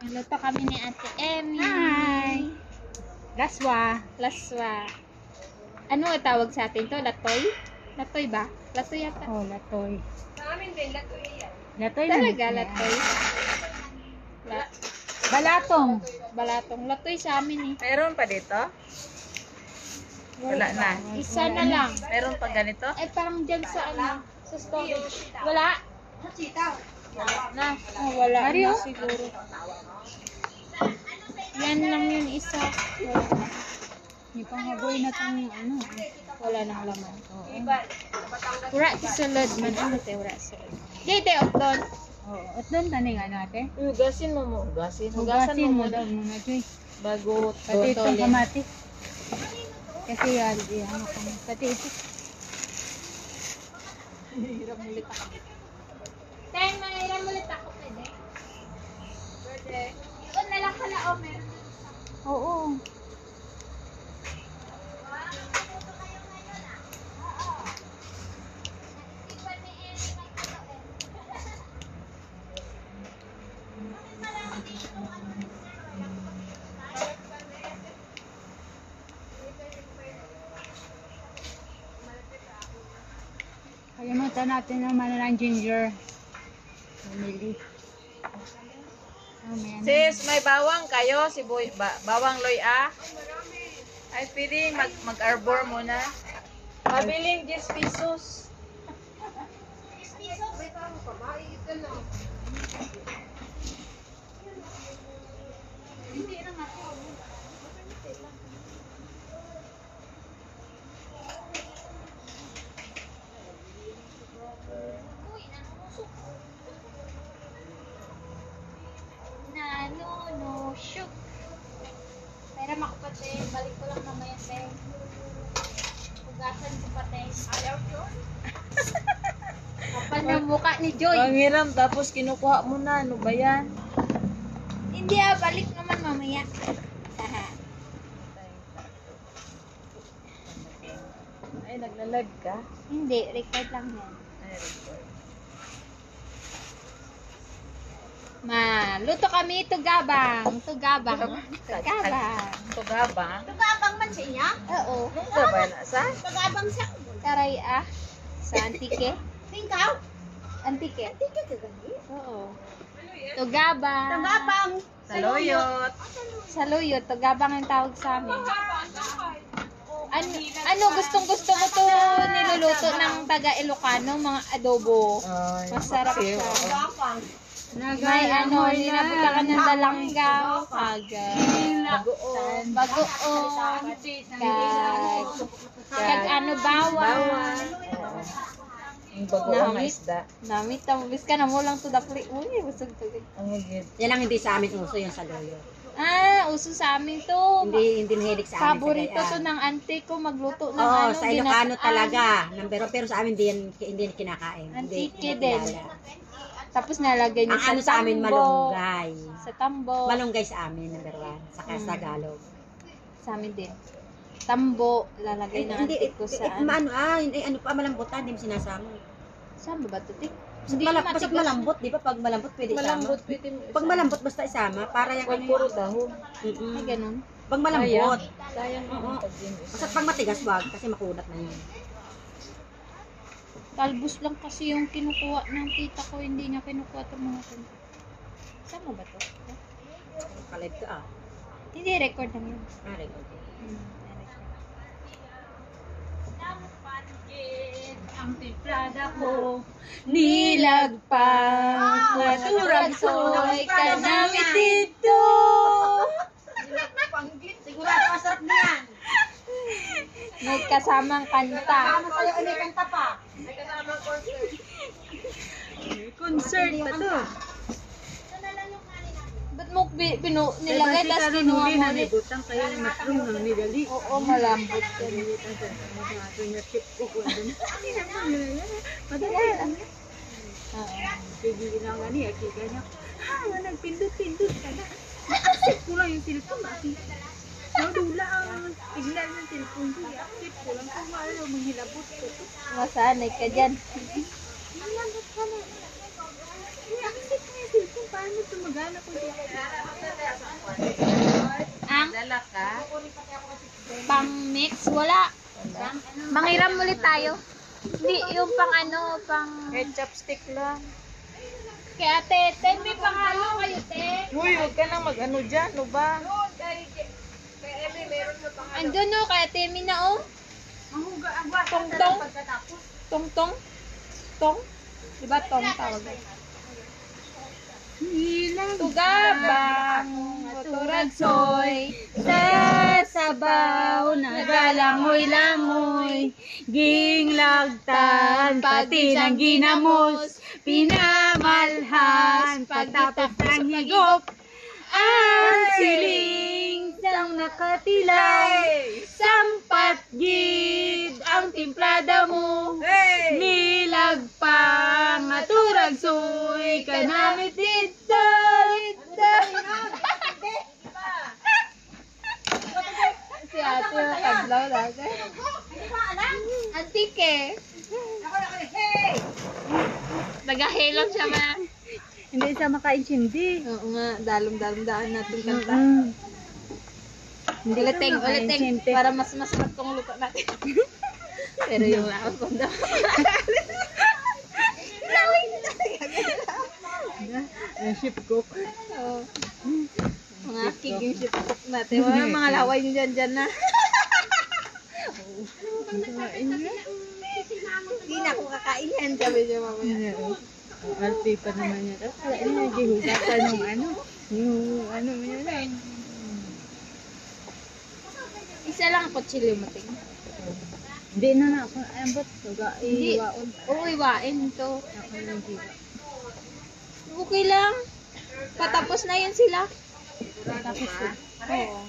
Naluto kami ni Ate Emmy. Hi! Laswa. Laswa. Ano ang tawag sa atin to? Latoy? Latoy ba? Latoy yata. Oh, latoy. Sa amin din, latoy yan. Latoy lang. Talaga, latoy. Balatong. Balatong. Latoy sa amin eh. Meron pa dito? Wala na. Isa na lang. Meron pa ganito? Eh, parang dyan sa ano, sa storage. Wala? Wala na. Oh, wala Mario? na siguro. Yan lang yung isa. Wala na. Yung panghaboy na itong ano. Wala nang laman. Oo. Wala sulod man. Ano tayo? Wala sulod. Dito, Octon. Oo. At doon taning ano ate? Hugasin mo mo. Hugasin. Hugasin mo daw muna, Joy. Bago Pati itong totolin. kamatis. Kasi yan, ano kami. Pati ito. Hiram ulit ako. Ten, mahiram ulit ako. Pwede? Pwede. Ikot na lang pala, oh, meron. Oo. Kalimutan natin naman ng ginger. Family. Oh, may ano. Sis, may bawang kayo? Si bawang loy ay pwedeng mag-arbor muna. Mabiling 10 pesos. No, shoot. Pero makapate, balik ko lang mamaya, te. Hugasan ko pa, te. Ayaw yun. Kapal ng mukha ni Joy. Mangiram tapos kinukuha mo na. Ano ba yan? Hindi balik naman mamaya. Ay, naglalag ka? Hindi, record lang yan. Ay, record. Luto kami tugabang. Tugabang. Tugabang. Tugabang? Tugabang man sa inya? Oo. Tugabang na sa? Tugabang sa Karay sa antike. tingkaw? Antike. Tingkaw ka gani? Oo. Tugabang. Tugabang. Saluyot. Saluyot. Tugabang ang tawag sa amin. Ano gustong-gusto mo to niluluto ng taga Ilocano, mga adobo. Ay, Masarap kasi, siya. oo. Tugabang. May ano, ninabutan ng dalanggaw, Bagoong. bagoong, kag ano, bawang. Yung bagoong na Namit. isda. Namit, tamubis ka na mo lang to dapli. Uy, busog to. Ang higit. Yan ang hindi sa amin uso yung saluyo. Uso sa amin to. Hindi mahilig sa amin. Paborito sa to ng auntie ko magluto ng Oo, ano. sa Ilocano ginataang. talaga. Pero sa amin hindi kinakain. Antike Hindi din. kilala. Tapos nalagay niya Ang ano sa amin, tambo. malunggay. Sa tambo. Malunggay sa amin, number 1. Saka sa Tagalog. Sa amin din. Tambo, lalagay ng auntie ko sa ano. Ano pa, malambutan, hindi mo sinasama. Saan ba to, Tik? Hindi matigas. malambot, di ba? Pag malambot, pwede Malambot, isama. pwede mo Pag malambot, basta isama. Para yung Pag puro dahon. Ay, ganun. Pag malambot. Sayang Oo. naman pag din. Basta pag matigas, wag. Kasi makunat na yun. Talbos lang kasi yung kinukuha ng tita ko, hindi niya kinukuha itong mga kanto. Saan mo ba to? Kalive ka ah. Hindi, record lang yun. Pare. Ang timplada ko, nilagpang, naturang soy ka namin dito. Sigurado masarap na yan. May kasamang kanta. Ano sa'yo, may kanta pa. Concert pa to. Ba't mo nilagay, tas kinuha mo ulit? Butang kayo ng mushroom ng nidali. Oo, malambot yan. Sige lang nga niya, kaya niya, nagpindot-pindot ka na. Accept ko lang yung cellphone, bakit? Dula ang signal ng cellphone ko, accept ko lang kung ano, manghilabot ko. Masanay ka dyan. Manghilabot ka na. I-accept mo yung cellphone para Paano ito magana ko dito? Ang Dala ka? pang mix, wala. Manghiram ulit tayo. Hindi, yung pang ano, pang... Kahit chopstick lang. Kay ate, ten, may pangalo kayo, te. Uy, huwag ka nang mag-ano dyan, no ba? Andun no, kay ate Mina, oh. Tong-tong. Tong-tong. Tong. Diba tong tawag? Tugabang, turagsoy, Sa sabaw, nagalangoy-langoy, ginglagtan, pati ng ginamos, pinamalhan, pagtapos ng higop, ang siling sang nakatilaw, sampat gid ang timplada mo, nilagpang aturag soy, kanamit dito, si ate yung kadlaw natin. Antike. Nagahilom siya ma. Hindi siya makaintindi. Oo nga, dalong-dalong-daan natin kanta. Uliting, uliting. Para mas masarap tong luto natin. Pero yung lakas kong daw. Ship cook. Oo. Mga kig yung ship cook natin. Wala mga laway nyo dyan na. Hindi na ako kakain yan. Sabi niya mamaya. Arte pa naman niya. Tapos wala niya, gihugatan yung ano. Yung ano mo yun. Isa lang po chili mating. Hindi na na ako. Ambot. Hindi. Iwaon. Oo, iwain to. Ako lang giwa. Okay lang. Patapos na yan sila. Tapos ko. Oo.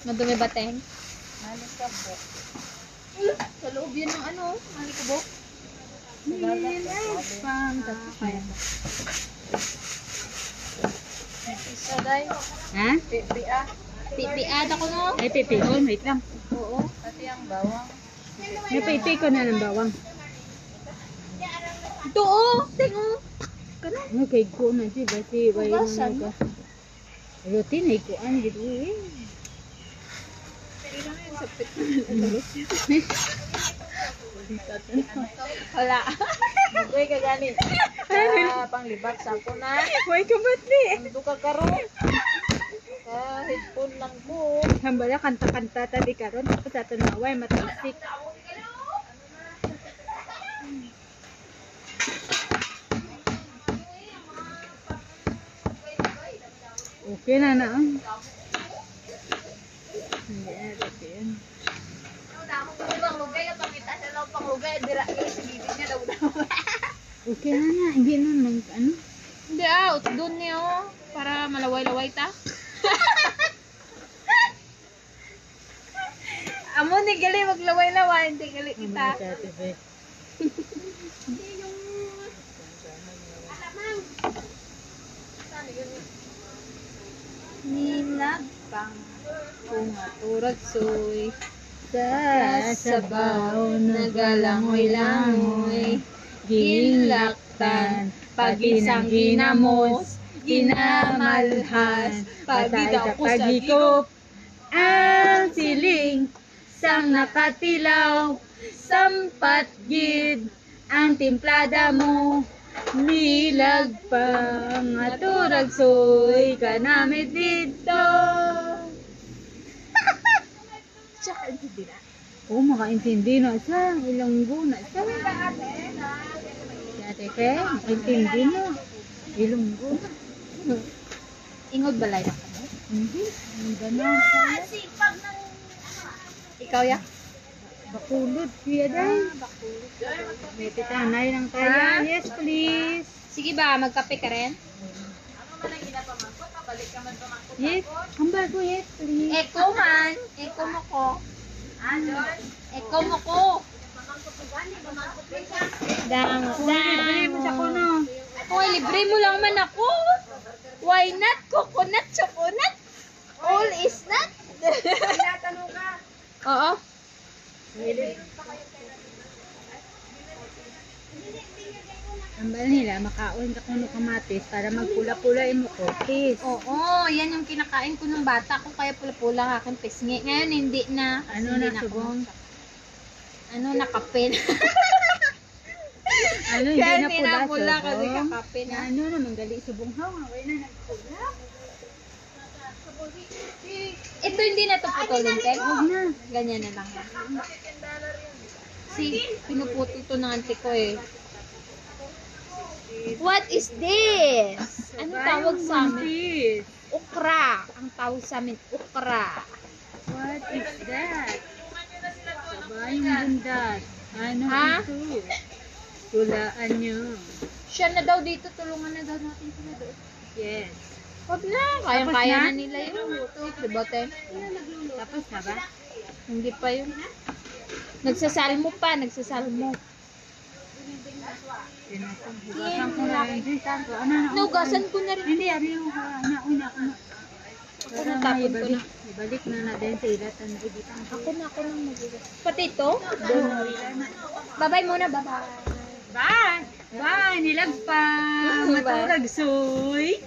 Madumi ba, Teng? Malis ka po. Sa loob yun ng ano, malikubok. Pang kaya. Isa day. Ha? Pipi-ah. Pipiad ako no? Ay, pipi ko. Wait lang. Oo. Pati ang bawang. May pipi ko na ng bawang. Ito oh, Teng oh. Ano kay ko na si Basi. Ugasan mo. Routine ay ko ang gitu. Wala. Magoy ka gani. Sa panglibak sa ako na. Why ka ba't ni? Ando ka karo. Sa headphone lang ko. Hambala kanta-kanta tadi karon tapos ato na way matalsik. Okay na na. Hindi na dito yan. Panglugay, pangita siya lang panglugay. Dira sa bibig niya daw. Okay na na. Hindi na lang ano. Hindi out, doon niya oh. Para malaway-laway ta. Amo ni gali maglaway-laway, hindi gali kita. Nilagpang pumaturag soy Sa sabaw nagalangoy-langoy, ginlaktan, pagisang ginamos, ginamalhas, pabidaw ko sa pagikop. Ang siling sang nakatilaw, sampat gid ang timplada mo. Nilagpang aturag soy kanamit dito. Oh, makaintindi na siya. Ilonggo na siya. Dati ke, makaintindi na. Ilonggo na. ingod balay na kamo. Hindi. Ang ganaw siya. Ikaw ya? Bakulod, kuya day. May pitanay lang tayo. Ha? Yes, please. Sige ba, magkape ka rin? Yes. Ang bago, yes, please. Eko man. Eko mo ko. Eko mo ko. Dang, Libre mo sa kuno. Hoy, libre mo lang man ako. Why not? Coconut, chocolate. All is not. Oo. Ang bala nila, makaon ka kuno kamatis para magpula-pula mo kotis. Oo, yan yung kinakain ko ng bata ko, kaya pula-pula ang aking pisngi. Ngayon, hindi na. Ano Hindi na, ako subong? Ano, nakapin. Ano, hindi Kaya na hindi pula, na pula kasi subong. kakapin na. Ano naman, gali subong haw. Away na nagpula. Ito hindi na to putulin, Tek. Huwag na. Ganyan na lang. Si, pinuputol to ng auntie ko eh. What is this? Ano tawag sa amin? Sis. Ukra. Ang tawag sa amin, ukra. What is that? Sabayong bundat. Ano Ha? ito? Tulaan nyo. Siya na daw dito, tulungan na daw natin sila doon. Yes. Wag na, kayang-kaya Tapos na na? nila yun. Diba, Te? Tapos na ba? Hindi pa yun. Nagsasalmo pa, nagsasalmo. Hugasan ko na rin. Ano, Nugasan ko na rin. Hindi, ano yung una. Ako natapon ko na. Ibalik na na din sa ilat na naibitan ko. Ako nang magugas. Pati ito? Bye-bye muna, bye-bye. Bye! Bye! Nilagpa! Bye. Maturag, soy!